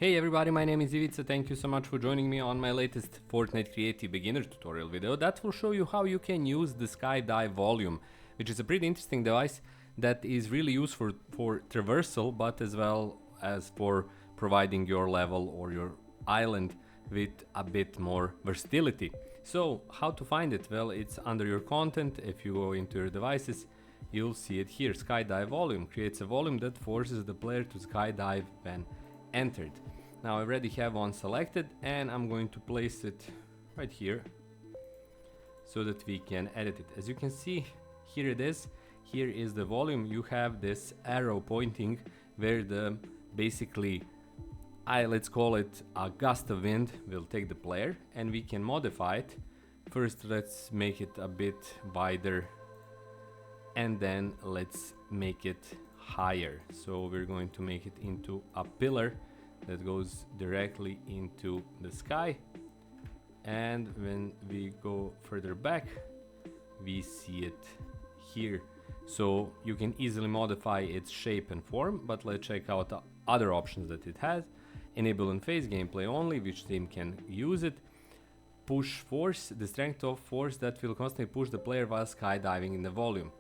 Hey everybody, my name is Ivica. Thank you so much for joining me on my latest Fortnite Creative beginner tutorial video that will show you how you can use the Skydive Volume, which is a pretty interesting device that is really useful for traversal, but as well as for providing your level or your island with a bit more versatility. So how to find it? Well, it's under your content. If you go into your devices, you'll see it here. Skydive Volume creates a volume that forces the player to skydive when entered. Now I already have one selected and I'm going to place it right here so that we can edit it. As you can see, here it is. Here is the volume. You have this arrow pointing where the basically let's call it a gust of wind will take the player, and we can modify it. First let's make it a bit wider and then let's make it higher. So we're going to make it into a pillar that goes directly into the sky, and when we go further back we see it here. So you can easily modify its shape and form, but let's check out the other options that it has. Enable and phase gameplay only, which team can use it. Push force, the strength of force that will constantly push the player while skydiving in the volume.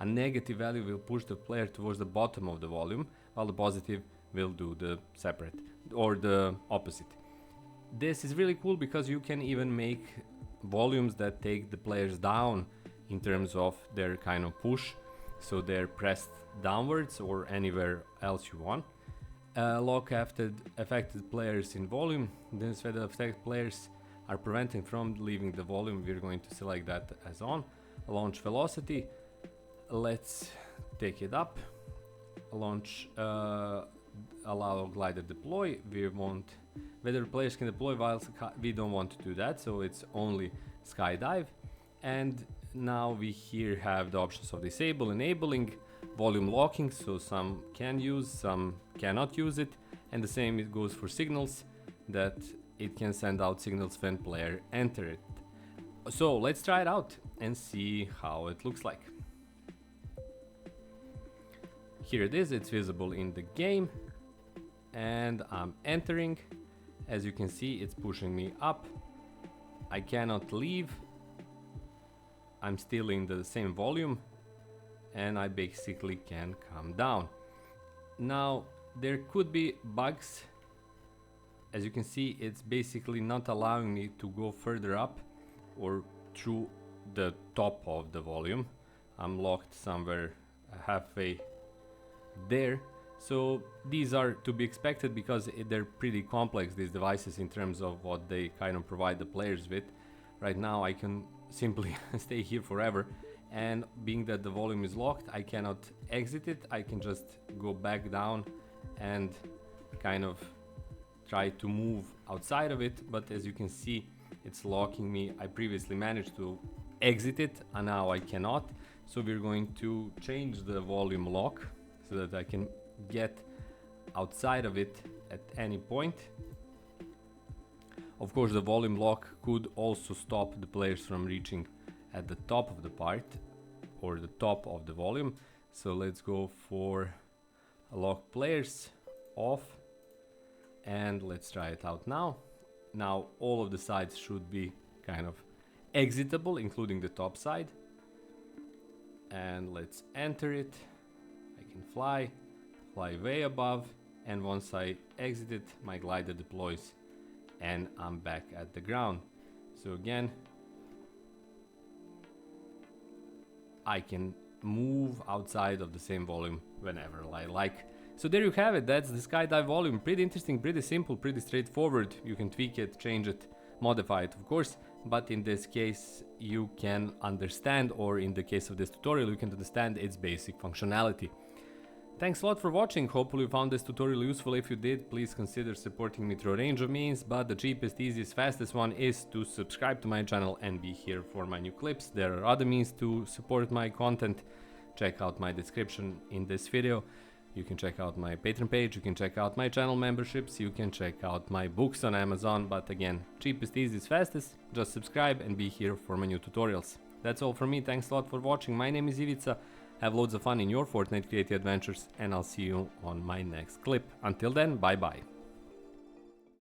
A negative value will push the player towards the bottom of the volume, while the positive will do the separate or the opposite. This is really cool because you can even make volumes that take the players down in terms of their kind of push, so they're pressed downwards or anywhere else you want. Lock affected players in volume. This way the affected players are preventing from leaving the volume. We're going to select that as on. Launch velocity, let's take it up. Launch allow glider deploy. We want whether players can deploy while we don't want to do that, so it's only skydive. And now we here have the options of disable, enabling, volume locking, so some can use, some cannot use it, and the same it goes for signals, that it can send out signals when player enter it. So let's try it out and see how it looks like. Here it is, it's visible in the game, and I'm entering. As you can see, it's pushing me up. I cannot leave. I'm still in the same volume, and I basically can come down. Now there could be bugs. As you can see, it's basically not allowing me to go further up or through the top of the volume. I'm locked somewhere halfway there. So these are to be expected because they're pretty complex, these devices, in terms of what they kind of provide the players with. Right now I can simply stay here forever, and being that the volume is locked, I cannot exit it. I can just go back down and kind of try to move outside of it, but as you can see, it's locking me. I previously managed to exit it and now I cannot. So we're going to change the volume lock so that I can get outside of it at any point. Of course, the volume lock could also stop the players from reaching at the top of the part or the top of the volume. So let's go for lock players off, and let's try it out now. Now all of the sides should be kind of exitable, including the top side. And let's enter it. I can fly way above, and once I exit it, my glider deploys and I'm back at the ground. So again, I can move outside of the same volume whenever I like. So there you have it. That's the Skydive Volume. Pretty interesting, pretty simple, pretty straightforward. You can tweak it, change it, modify it, of course, but in this case you can understand, or in the case of this tutorial, you can understand its basic functionality. Thanks a lot for watching. Hopefully you found this tutorial useful. If you did, please consider supporting me through a range of means, but the cheapest, easiest, fastest one is to subscribe to my channel and be here for my new clips. There are other means to support my content. Check out my description in this video. You can check out my Patreon page, you can check out my channel memberships, you can check out my books on Amazon, but again, cheapest, easiest, fastest, just subscribe and be here for my new tutorials. That's all from me. Thanks a lot for watching. My name is Ivica. Have loads of fun in your Fortnite creative adventures, and I'll see you on my next clip. Until then, bye bye.